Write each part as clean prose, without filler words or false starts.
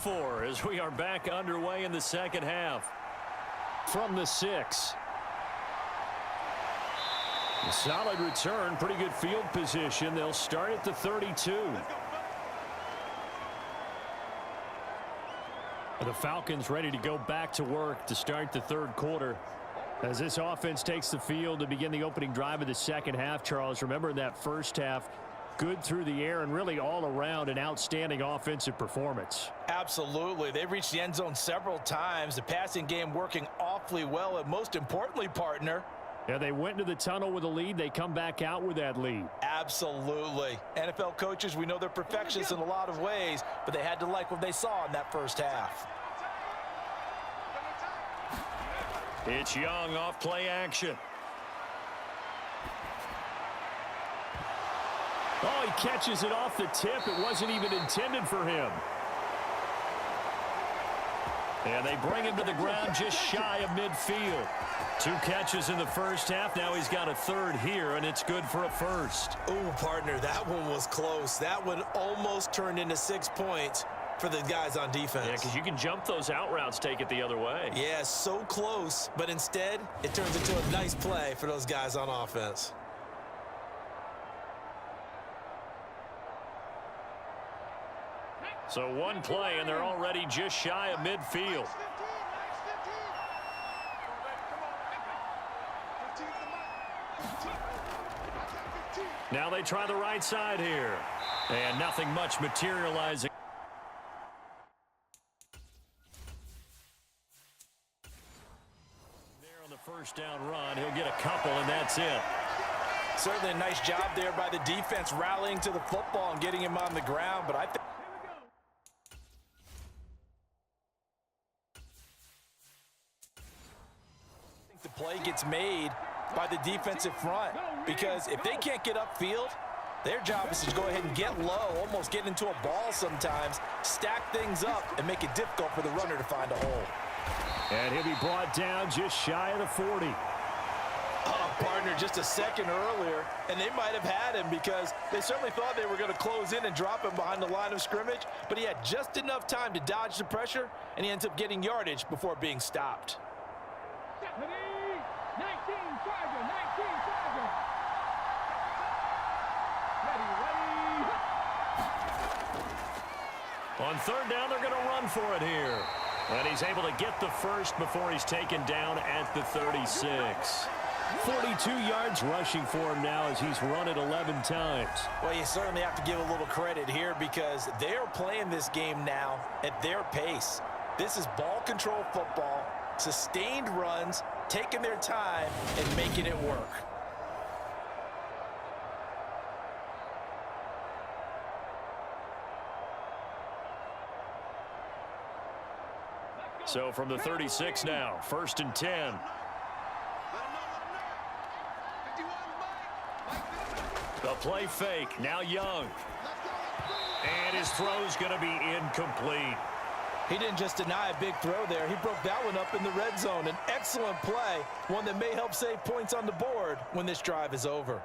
4 as we are back underway in the second half. From the 6. A solid return, pretty good field position. They'll start at the 32. The Falcons ready to go back to work to start the third quarter. As this offense takes the field to begin the opening drive of the second half, Charles, remember in that first half, good through the air and really all around an outstanding offensive performance. Absolutely. They've reached the end zone several times. The passing game working awfully well, and most importantly, partner, yeah, they went into the tunnel with a lead. They come back out with that lead. Absolutely. NFL coaches, we know they're perfectionists in a lot of ways, but they had to like what they saw in that first half. It's Young off play action. Oh, he catches it off the tip. It wasn't even intended for him. And they bring him to the ground just shy of midfield. 2 catches in the first half. Now he's got a third here, and it's good for a first. Oh, partner, that one was close. That one almost turned into 6 points for the guys on defense. Yeah, because you can jump those out routes, take it the other way. Yeah, so close, but instead it turns into a nice play for those guys on offense. So one play, and they're already just shy of midfield. Now they try the right side here. And nothing much materializing. There on the first down run, he'll get a couple, and that's it. Certainly a nice job there by the defense rallying to the football and getting him on the ground, but I think the play gets made by the defensive front, because if they can't get upfield, their job is to go ahead and get low, almost get into a ball sometimes, stack things up, and make it difficult for the runner to find a hole. And he'll be brought down just shy of the 40. Oh, partner, just a second earlier, and they might have had him because they certainly thought they were going to close in and drop him behind the line of scrimmage, but he had just enough time to dodge the pressure, and he ends up getting yardage before being stopped. On third down, they're going to run for it here. And he's able to get the first before he's taken down at the 36. 42 yards rushing for him now as he's run it 11 times. Well, you certainly have to give a little credit here because they're playing this game now at their pace. This is ball control football, sustained runs, taking their time, and making it work. So from the 36 now, 1st and 10. The play fake, now Young. And his throw's going to be incomplete. He didn't just deny a big throw there. He broke that one up in the red zone. An excellent play, one that may help save points on the board when this drive is over.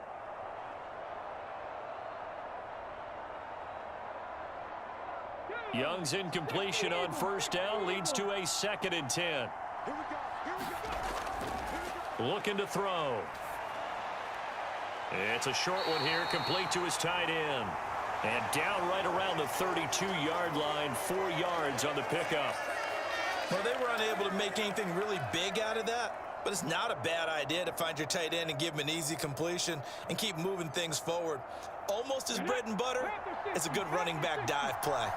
Young's incompletion on first down leads to a 2nd and 10. Looking to throw. It's a short one here, complete to his tight end. And down right around the 32-yard line, 4 yards on the pickup. Well, they were unable to make anything really big out of that, but it's not a bad idea to find your tight end and give him an easy completion and keep moving things forward. Almost as bread and butter as a good running back dive play.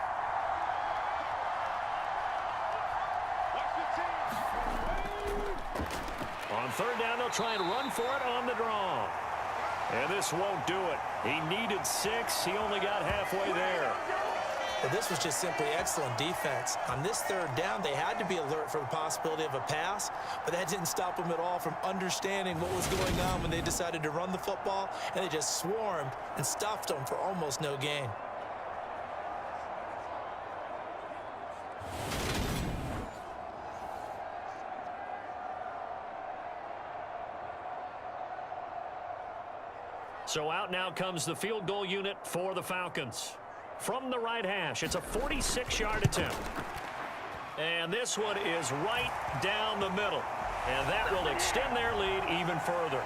On third down, they'll try and run for it on the draw. And this won't do it. He needed 6. He only got halfway there. Well, this was just simply excellent defense. On this third down, they had to be alert for the possibility of a pass, but that didn't stop them at all from understanding what was going on when they decided to run the football, and they just swarmed and stuffed them for almost no gain. So out now comes the field goal unit for the Falcons. From the right hash, it's a 46-yard attempt. And this one is right down the middle. And that will extend their lead even further.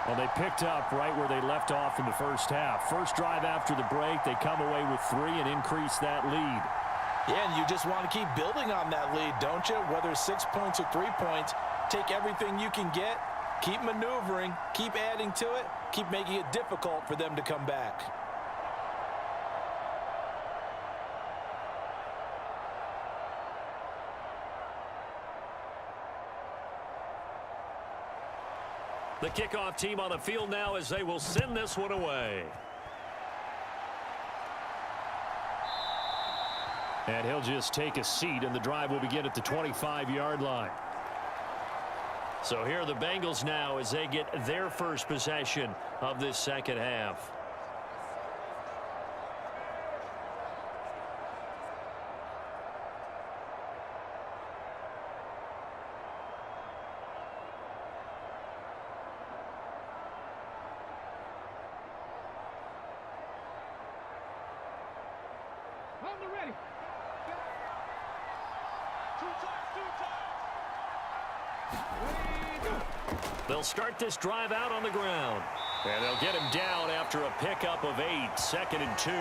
Well, they picked up right where they left off in the first half. First drive after the break, they come away with 3 and increase that lead. Yeah, and you just want to keep building on that lead, don't you? Whether it's 6 points or 3 points, take everything you can get, keep maneuvering, keep adding to it, keep making it difficult for them to come back. The kickoff team on the field now as they will send this one away. And he'll just take a seat, and the drive will begin at the 25-yard line. So here are the Bengals now as they get their first possession of this second half. Ready. They'll start this drive out on the ground. And they'll get him down after a pickup of 8, 2nd and 2.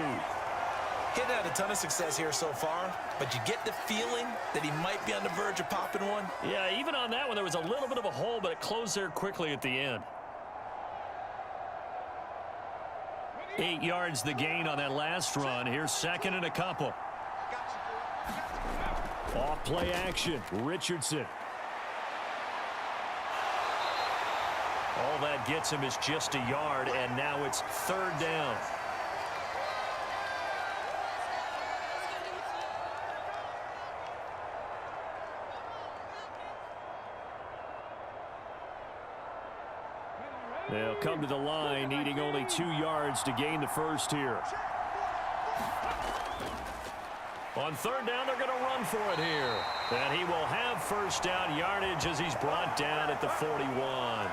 Hitting had a ton of success here so far, but you get the feeling that he might be on the verge of popping one. Yeah, even on that one, there was a little bit of a hole, but it closed there quickly at the end. 8 yards the gain on that last run. Here's 2nd and a couple. Off play action. Richardson. All that gets him is just a yard, and now it's 3rd down. They'll come to the line, needing only 2 yards to gain the first here. On 3rd down, they're going to run for it here. And he will have first down yardage as he's brought down at the 41.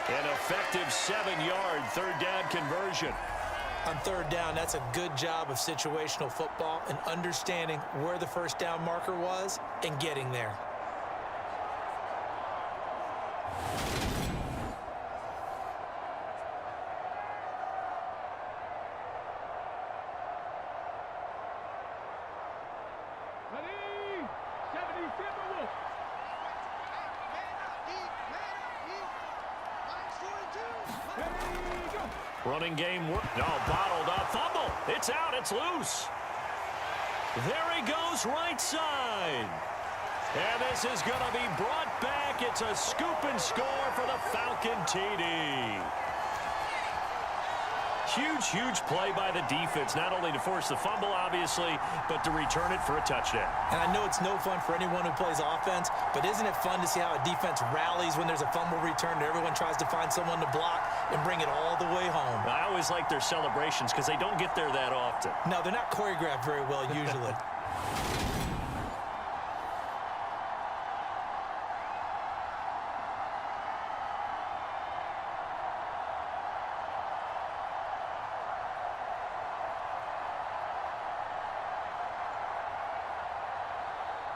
An effective 7-yard 3rd down conversion. On 3rd down, that's a good job of situational football and understanding where the first down marker was and getting there. Running game work. No, bottled up. Fumble. It's out. It's loose. There he goes right side. And this is going to be brought back. It's a scoop and score for the Falcon TD. Huge play by the defense, not only to force the fumble, obviously, but to return it for a touchdown. And I know it's no fun for anyone who plays offense, but isn't it fun to see how a defense rallies when there's a fumble return and everyone tries to find someone to block and bring it all the way home? I always like their celebrations because they don't get there that often. No, they're not choreographed very well usually.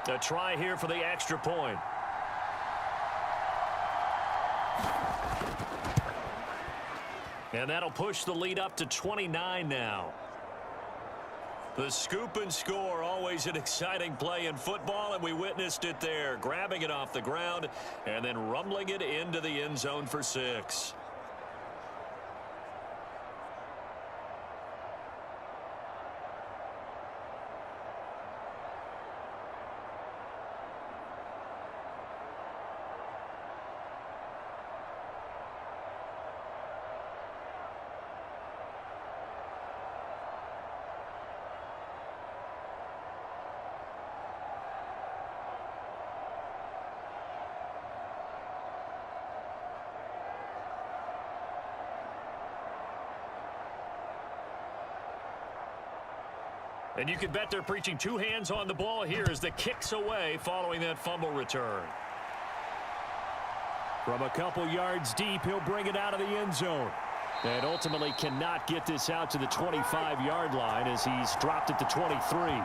A try here for the extra point. And that'll push the lead up to 29 now. The scoop and score, always an exciting play in football, and we witnessed it there. Grabbing it off the ground and then rumbling it into the end zone for 6. And you can bet they're preaching 2 hands on the ball here as the kick's away following that fumble return. From a couple yards deep, he'll bring it out of the end zone. And ultimately cannot get this out to the 25-yard line as he's dropped at the 23.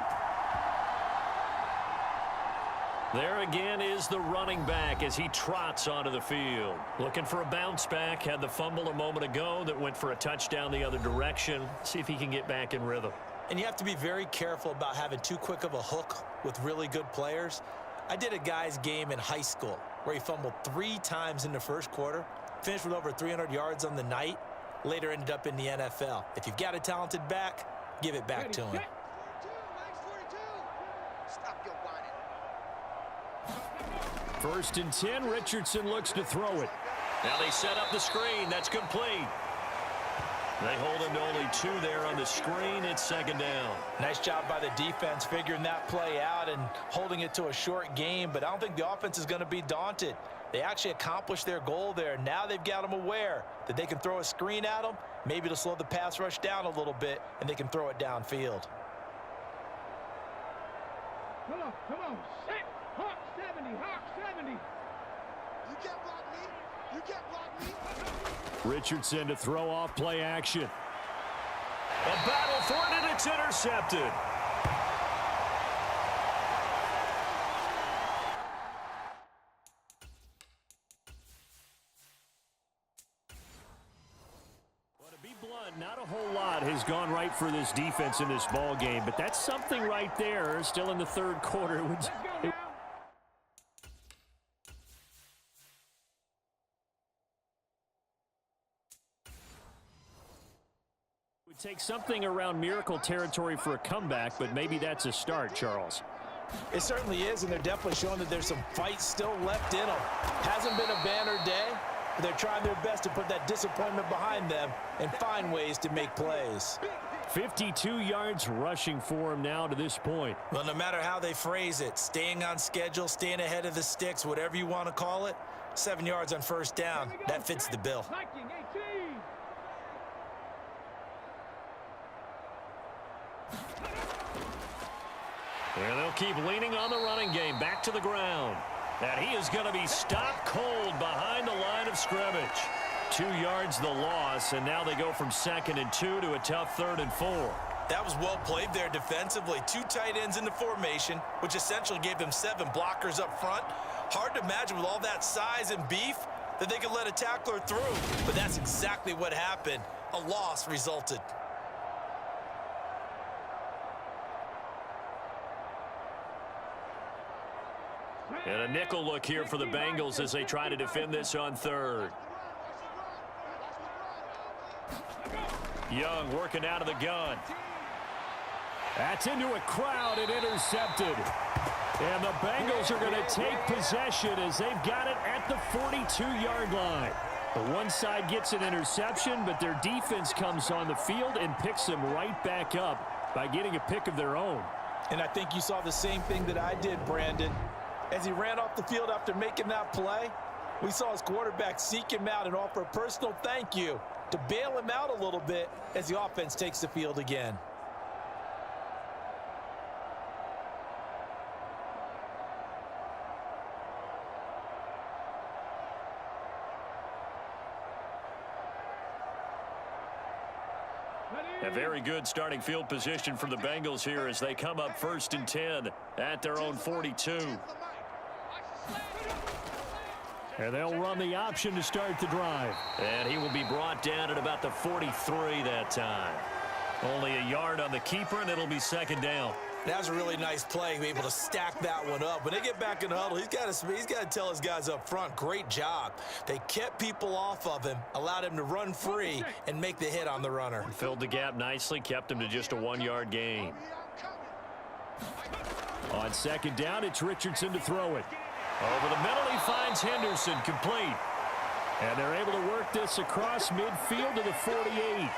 There again is the running back as he trots onto the field. Looking for a bounce back. Had the fumble a moment ago that went for a touchdown the other direction. See if he can get back in rhythm. And you have to be very careful about having too quick of a hook with really good players. I did a guy's game in high school where he fumbled 3 times in the first quarter, finished with over 300 yards on the night, later ended up in the NFL. If you've got a talented back, give it back to him. First and 10, Richardson looks to throw it. Now they set up the screen. That's complete. They hold him to only 2 there on the screen. It's second down. Nice job by the defense figuring that play out and holding it to a short game, but I don't think the offense is going to be daunted. They actually accomplished their goal there. Now they've got them aware that they can throw a screen at them, maybe to slow the pass rush down a little bit, and they can throw it downfield. Come on, set, Hawk 70, Hawk 70. You can't block me, you can't block me. Richardson to throw off play action. A battle for it, and it's intercepted. Well, to be blunt, not a whole lot has gone right for this defense in this ball game, but that's something right there. Still in the third quarter. It would take something around miracle territory for a comeback, but maybe that's a start, Charles. It certainly is, and they're definitely showing that there's some fight still left in them. Hasn't been a banner day, but they're trying their best to put that disappointment behind them and find ways to make plays. 52 yards rushing for him now to this point. Well, no matter how they phrase it, staying on schedule, staying ahead of the sticks, whatever you want to call it, 7 yards on first down, that fits the bill. And they'll keep leaning on the running game. Back to the ground. And he is going to be stopped cold behind the line of scrimmage. 2 yards the loss, and now they go from 2nd and 2 to a tough 3rd and 4. That was well played there defensively. 2 tight ends in the formation, which essentially gave them 7 blockers up front. Hard to imagine with all that size and beef that they could let a tackler through. But that's exactly what happened. A loss resulted. And a nickel look here for the Bengals as they try to defend this on 3rd. Young working out of the gun. That's into a crowd and intercepted. And the Bengals are going to take possession as they've got it at the 42-yard line. The one side gets an interception, but their defense comes on the field and picks them right back up by getting a pick of their own. And I think you saw the same thing that I did, Brandon. As he ran off the field after making that play, we saw his quarterback seek him out and offer a personal thank you to bail him out a little bit as the offense takes the field again. A very good starting field position for the Bengals here as they come up 1st and 10 at their own 42. And they'll run the option to start the drive. And he will be brought down at about the 43 that time. Only a yard on the keeper, and it'll be 2nd down. That was a really nice play, to be able to stack that one up. When they get back in the huddle, he's got to tell his guys up front, great job. They kept people off of him, allowed him to run free and make the hit on the runner. Filled the gap nicely, kept him to just a 1-yard gain. On 2nd down, it's Richardson to throw it. Over the middle, he finds Henderson, complete. And they're able to work this across midfield to the 48.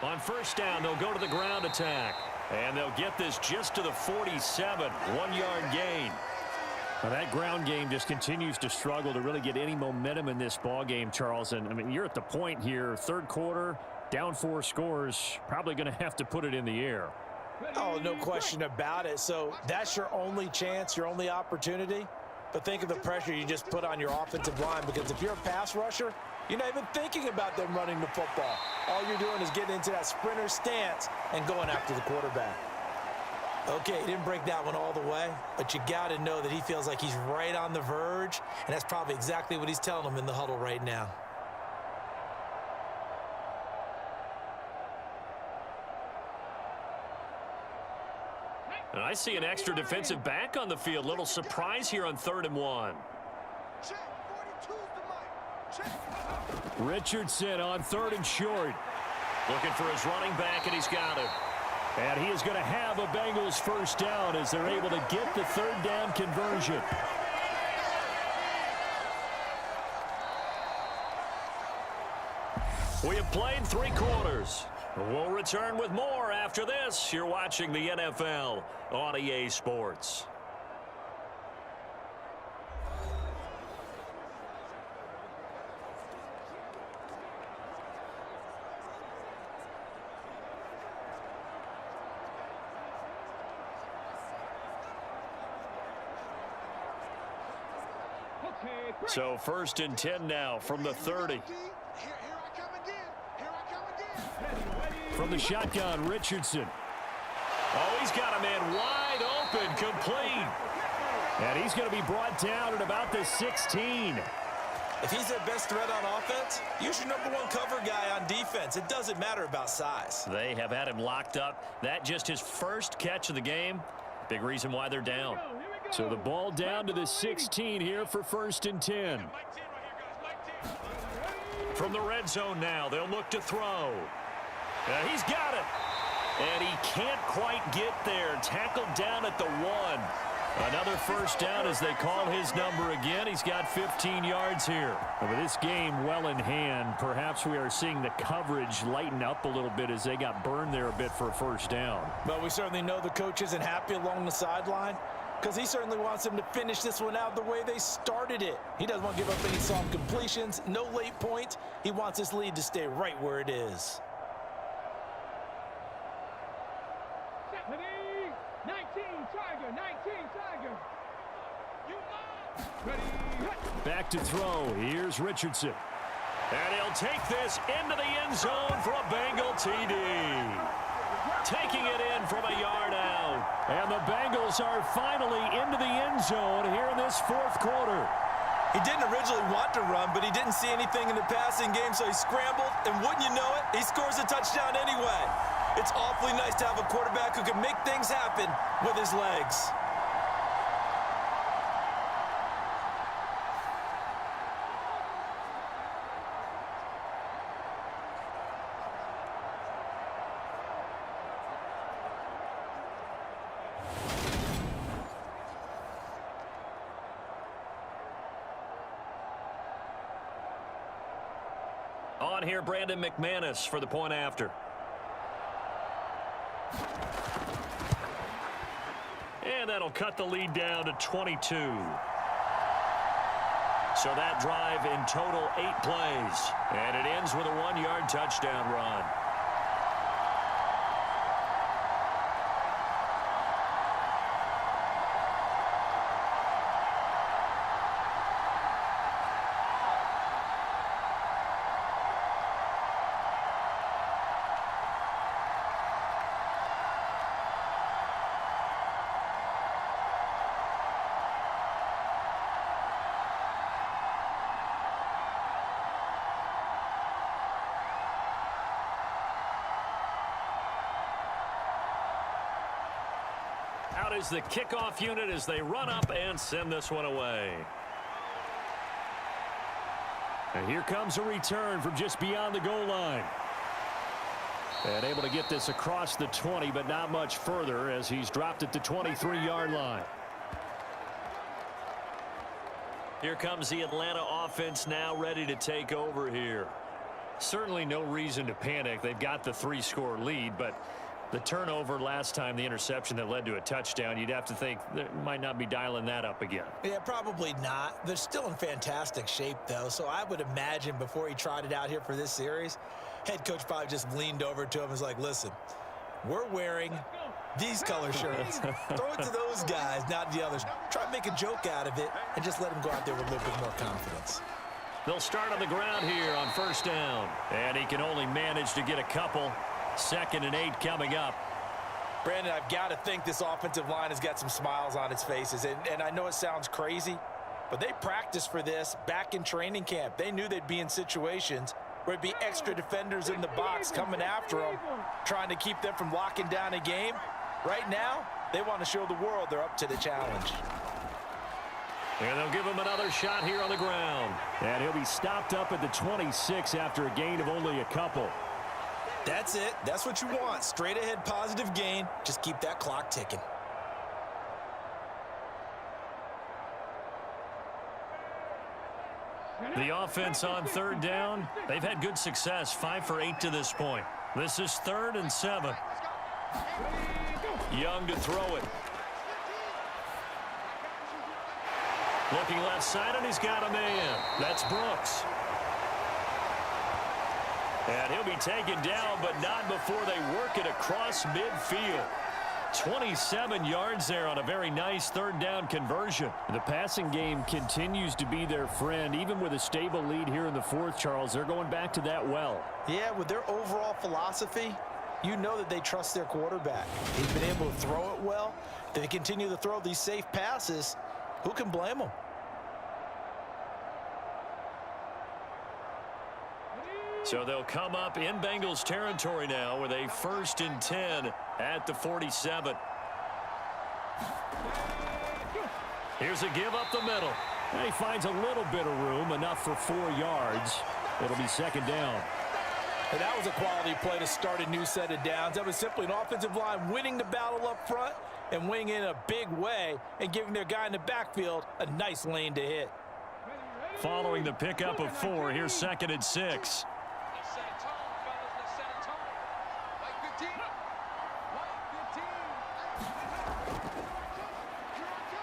On 1st down, they'll go to the ground attack. And they'll get this just to the 47, 1-yard gain. Well, that ground game just continues to struggle to really get any momentum in this ball game, Charles. And I mean, you're at the point here, third quarter, down 4 scores, probably going to have to put it in the air. Oh, no question about it. So that's your only chance, your only opportunity. But think of the pressure you just put on your offensive line, because if you're a pass rusher, you're not even thinking about them running the football. All you're doing is getting into that sprinter stance and going after the quarterback. Okay, he didn't break that one all the way, but you got to know that he feels like he's right on the verge, and that's probably exactly what he's telling them in the huddle right now. And I see an extra defensive back on the field. Little surprise here on 3rd and 1. Richardson on 3rd and short. Looking for his running back, and he's got it. And he is going to have a Bengals first down as they're able to get the 3rd down conversion. We have played 3 quarters. We'll return with more after this. You're watching the NFL on EA Sports. So 1st and 10 now from the 30. From the shotgun, Richardson. Oh, he's got a man wide open, complete. And he's going to be brought down at about the 16. If he's their best threat on offense, use your #1 cover guy on defense. It doesn't matter about size. They have had him locked up. That just his first catch of the game. Big reason why they're down. So the ball down to the 16 here for 1st and 10. From the red zone now, they'll look to throw. He's got it. And he can't quite get there. Tackled down at the 1. Another first down as they call his number again. He's got 15 yards here. With this game well in hand, perhaps we are seeing the coverage lighten up a little bit as they got burned there a bit for a first down. But we certainly know the coach isn't happy along the sideline, because he certainly wants them to finish this one out the way they started it. He doesn't want to give up any soft completions, no late point. He wants this lead to stay right where it is. 19 Tiger. Back to throw. Here's Richardson. And he'll take this into the end zone for a Bengal TD. Taking it in from a yard out. And the Bengals are finally into the end zone here in this 4th quarter. He didn't originally want to run, but he didn't see anything in the passing game, so he scrambled, and wouldn't you know it, he scores a touchdown anyway. It's awfully nice to have a quarterback who can make things happen with his legs. On here, Brandon McManus for the point after. And that'll cut the lead down to 22. So that drive in total 8 plays. And it ends with a 1-yard touchdown run. Out is the kickoff unit as they run up and send this one away. And here comes a return from just beyond the goal line. And able to get this across the 20, but not much further as he's dropped at the 23-yard line. Here comes the Atlanta offense now ready to take over here. Certainly no reason to panic. They've got the 3-score lead, but The turnover last time, the interception that led to a touchdown, you'd have to think they might not be dialing that up again. Yeah, probably not. They're still in fantastic shape, though, so I would imagine before he tried it out here for this series, head coach probably just leaned over to him and was like, listen, we're wearing these color shirts. Throw it to those guys, not the others. Try to make a joke out of it and just let them go out there with a little bit more confidence. They'll start on the ground here on first down. And he can only manage to get a couple. 2nd and 8 coming up. Brandon, I've got to think this offensive line has got some smiles on its faces. And I know it sounds crazy, but they practiced for this back in training camp. They knew they'd be in situations where it'd be extra defenders in the box coming after them, trying to keep them from locking down a game. Right now, they want to show the world they're up to the challenge. And they'll give him another shot here on the ground. And he'll be stopped up at the 26 after a gain of only a couple. That's it. That's what you want. Straight ahead positive gain. Just keep that clock ticking. The offense on 3rd down, they've had good success, 5 for 8 to this point. This is 3rd and 7. Young to throw it. Looking left side, and he's got a man. That's Brooks. And he'll be taken down, but not before they work it across midfield. 27 yards there on a very nice 3rd down conversion. The passing game continues to be their friend. Even with a stable lead here in the 4th, Charles, they're going back to that well. Yeah, with their overall philosophy, you know that they trust their quarterback. He's been able to throw it well. They continue to throw these safe passes. Who can blame them? So they'll come up in Bengals territory now with a 1st and 10 at the 47. Here's a give up the middle. And he finds a little bit of room, enough for 4 yards. It'll be 2nd down. And that was a quality play to start a new set of downs. That was simply an offensive line winning the battle up front and winning in a big way and giving their guy in the backfield a nice lane to hit. Following the pickup of 4, here's 2nd and 6.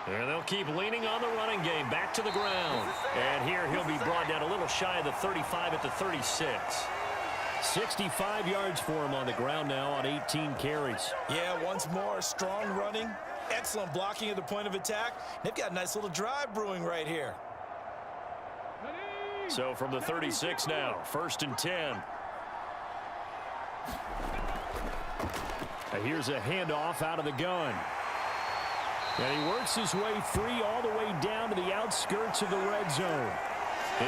And they'll keep leaning on the running game back to the ground. And here he'll be brought down a little shy of the 35 at the 36. 65 yards for him on the ground now on 18 carries. Yeah, once more, strong running, excellent blocking at the point of attack. They've got a nice little drive brewing right here. So from the 36 now, 1st and 10. And here's a handoff out of the gun. And he works his way free all the way down to the outskirts of the red zone.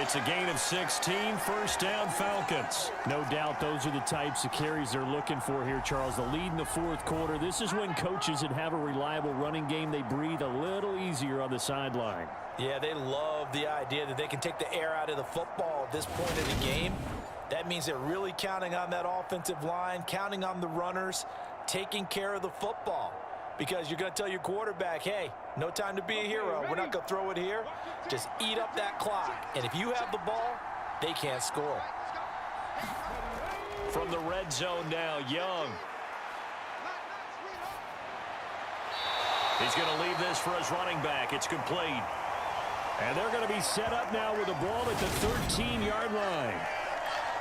It's a gain of 16, 1st down Falcons. No doubt those are the types of carries they're looking for here, Charles. The lead in the 4th quarter. This is when coaches that have a reliable running game, they breathe a little easier on the sideline. Yeah, they love the idea that they can take the air out of the football at this point of the game. That means they're really counting on that offensive line, counting on the runners, taking care of the football. Because you're going to tell your quarterback, hey, no time to be a hero. We're not going to throw it here. Just eat up that clock. And if you have the ball, they can't score. From the red zone now, Young. He's going to leave this for his running back. It's complete. And they're going to be set up now with the ball at the 13-yard line.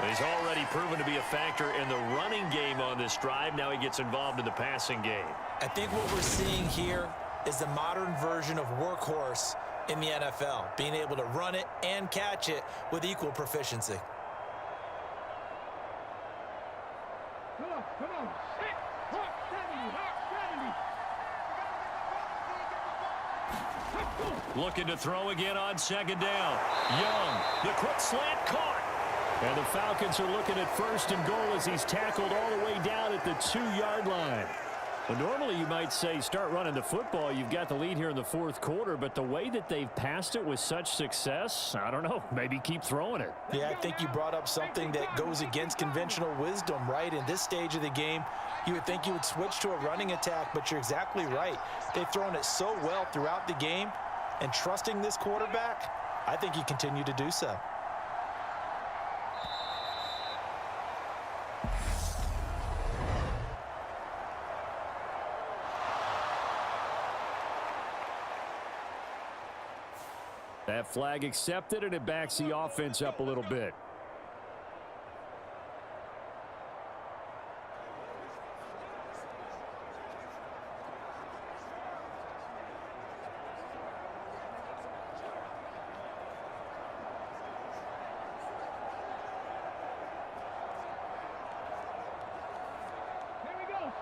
He's already proven to be a factor in the running game on this drive. Now he gets involved in the passing game. I think what we're seeing here is the modern version of workhorse in the NFL, being able to run it and catch it with equal proficiency. Come on. Sit. Hawk 70. Looking to throw again on 2nd down. Young, the quick slant caught. And the Falcons are looking at 1st and goal as he's tackled all the way down at the 2-yard line. Well, normally you might say start running the football. You've got the lead here in the 4th quarter, but the way that they've passed it with such success, I don't know, maybe keep throwing it. Yeah, I think you brought up something that goes against conventional wisdom, right? In this stage of the game, you would think you would switch to a running attack, but you're exactly right. They've thrown it so well throughout the game, and trusting this quarterback, I think you continue to do so. That flag accepted, and it backs the offense up a little bit.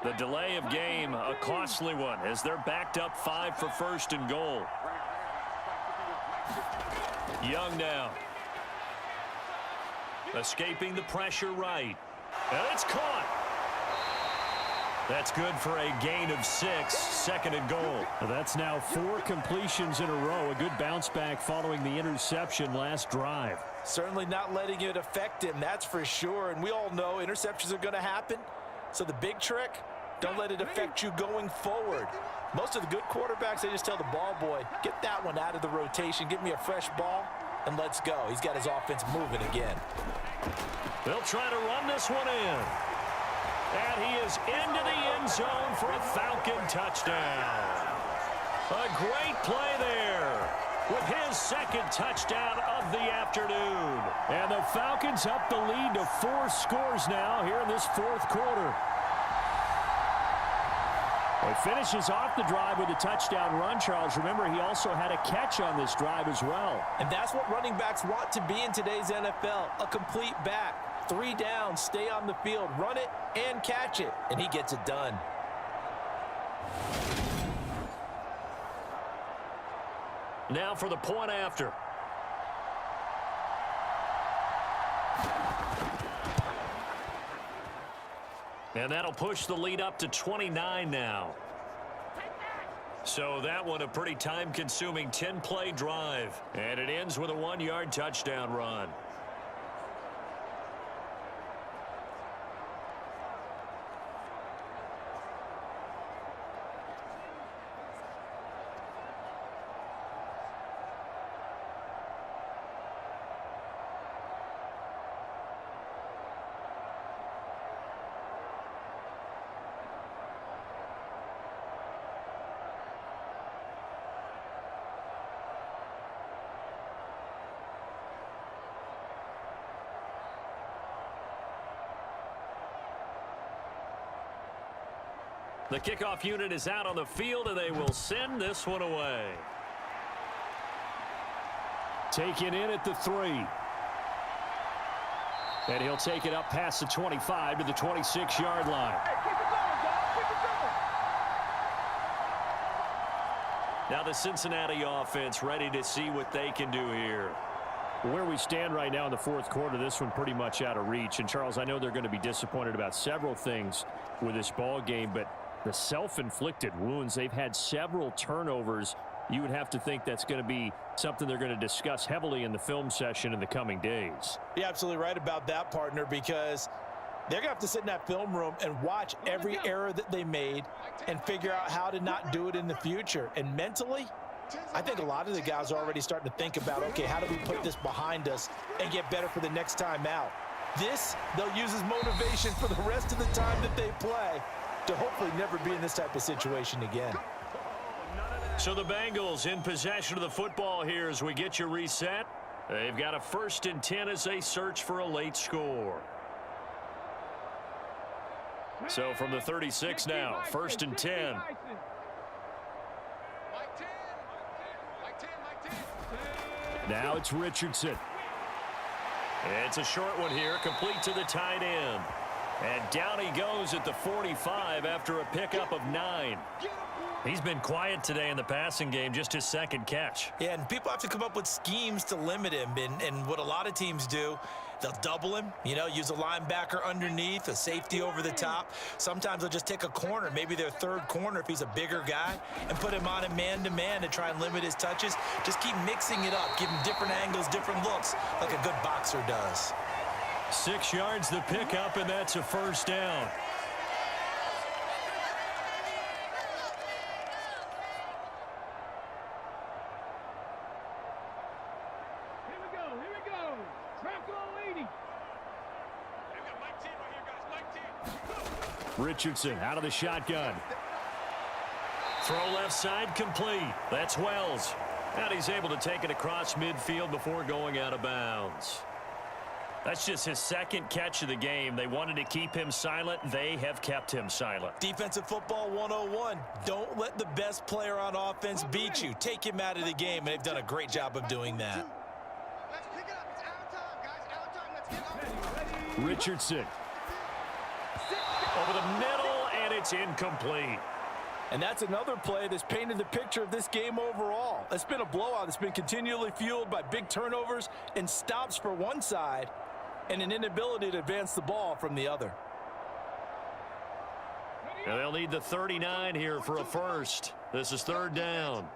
The delay of game, a costly one, as they're backed up 5 for first and goal. Young now. Escaping the pressure right. And it's caught. That's good for a gain of 6, second and goal. That's now 4 completions in a row. A good bounce back following the interception last drive. Certainly not letting it affect him, that's for sure. And we all know interceptions are going to happen. So the big trick, don't let it affect you going forward. Most of the good quarterbacks, they just tell the ball boy, get that one out of the rotation, give me a fresh ball, and let's go. He's got his offense moving again. They'll try to run this one in. And he is into the end zone for a Falcon touchdown. A great play there with his second touchdown of the afternoon. And the Falcons up the lead to 4 scores now here in this fourth quarter. He finishes off the drive with a touchdown run, Charles. Remember, he also had a catch on this drive as well. And that's what running backs want to be in today's NFL, a complete back. 3 down, stay on the field, run it and catch it, and he gets it done. Now for the point after. And that'll push the lead up to 29 now. So that one a pretty time-consuming 10-play drive. And it ends with a 1-yard touchdown run. The kickoff unit is out on the field, and they will send this one away. Taken in at the 3. And he'll take it up past the 25 to the 26-yard line. Hey, keep it going, dog. Keep it going. Now the Cincinnati offense ready to see what they can do here. Where we stand right now in the fourth quarter, this one pretty much out of reach. And, Charles, I know they're going to be disappointed about several things with this ball game, but the self-inflicted wounds, they've had several turnovers. You would have to think that's going to be something they're going to discuss heavily in the film session in the coming days. You're absolutely right about that, partner, because they're going to have to sit in that film room and watch every error that they made and figure out how to not do it in the future. And mentally, I think a lot of the guys are already starting to think about, okay, how do we put this behind us and get better for the next time out? This, they'll use as motivation for the rest of the time that they play to hopefully never be in this type of situation again. So the Bengals in possession of the football here as we get you reset. They've got a 1st and 10 as they search for a late score. So from the 36 now, 1st and 10. Now it's Richardson. It's a short one here, complete to the tight end. And down he goes at the 45 after a pickup of 9. He's been quiet today in the passing game, just his second catch. Yeah, and people have to come up with schemes to limit him. And what a lot of teams do, they'll double him, use a linebacker underneath, a safety over the top. Sometimes they'll just take a corner, maybe their third corner if he's a bigger guy, and put him on a man-to-man to try and limit his touches. Just keep mixing it up, give him different angles, different looks, like a good boxer does. 6 yards the pickup, and that's a 1st down. Richardson out of the shotgun. Throw left side complete. That's Wells. And he's able to take it across midfield before going out of bounds. That's just his second catch of the game. They wanted to keep him silent. They have kept him silent. Defensive football 101. Don't let the best player on offense beat you. Take him out of the game, and they've done a great job of doing that. Let's pick it up. It's our time, guys. Our time. Let's get on. Richardson. Over the middle, and it's incomplete. And that's another play that's painted the picture of this game overall. It's been a blowout. It's been continually fueled by big turnovers and stops for one side and an inability to advance the ball from the other. And they'll need the 39 here for a first. This is third down.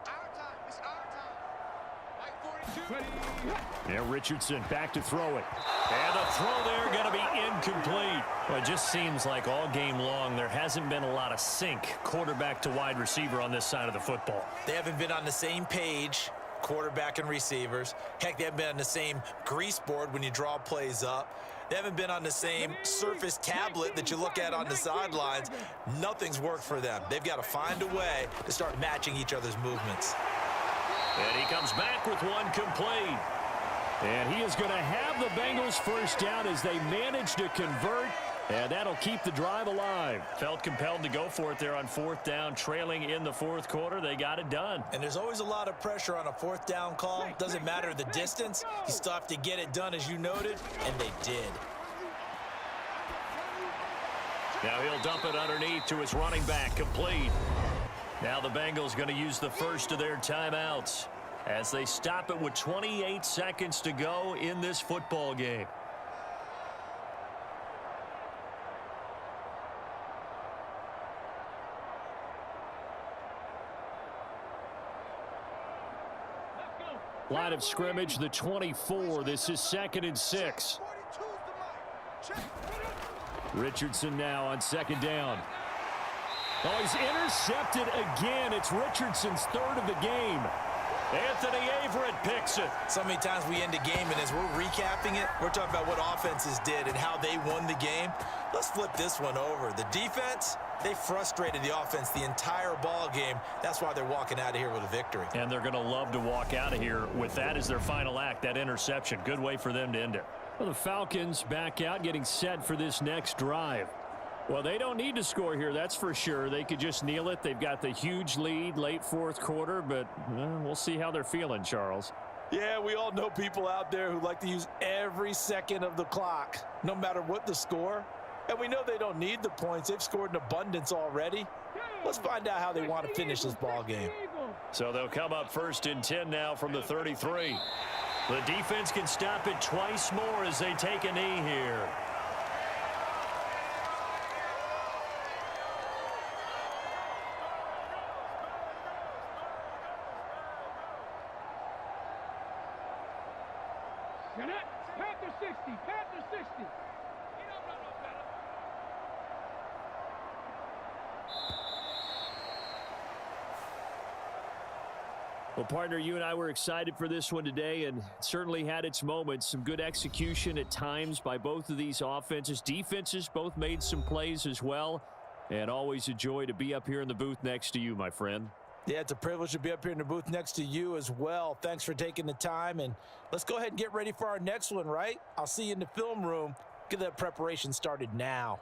Yeah, Richardson back to throw it. And the throw there going to be incomplete. Well, it just seems like all game long there hasn't been a lot of sync quarterback to wide receiver on this side of the football. They haven't been on the same page, quarterback and receivers. Heck, they haven't been on the same grease board when you draw plays up. They haven't been on the same surface tablet that you look at on the sidelines. Nothing's worked for them. They've got to find a way to start matching each other's movements. And he comes back with one complete. And he is going to have the Bengals first down as they manage to convert. And that'll keep the drive alive. Felt compelled to go for it there on fourth down, trailing in the fourth quarter. They got it done. And there's always a lot of pressure on a fourth down call. Doesn't matter the distance. You still have to get it done, as you noted, and they did. Now he'll dump it underneath to his running back, complete. Now the Bengals going to use the first of their timeouts as they stop it with 28 seconds to go in this football game. Line of scrimmage, the 24. This is 2nd and 6. Richardson now on second down. Oh, he's intercepted again. It's Richardson's third of the game. Anthony Averett picks it. So many times we end a game, and as we're recapping it, we're talking about what offenses did and how they won the game. Let's flip this one over. The defense, they frustrated the offense the entire ball game. That's why they're walking out of here with a victory. And they're going to love to walk out of here with that as their final act, that interception. Good way for them to end it. Well, the Falcons back out, getting set for this next drive. Well, they don't need to score here, that's for sure. They could just kneel it. They've got the huge lead late fourth quarter, but we'll see how they're feeling, Charles. Yeah, we all know people out there who like to use every second of the clock, no matter what the score. And we know they don't need the points. They've scored in abundance already. Let's find out how they want to finish this ball game. So they'll come up 1st and 10 now from the 33. The defense can stop it twice more as they take a knee here. Panther 60, Panther 60. Well, partner, you and I were excited for this one today, and it certainly had its moments. Some good execution at times by both of these offenses. Defenses both made some plays as well, and always a joy to be up here in the booth next to you, my friend. Yeah, it's a privilege to be up here in the booth next to you as well. Thanks for taking the time, and let's go ahead and get ready for our next one, right? I'll see you in the film room. Get that preparation started now.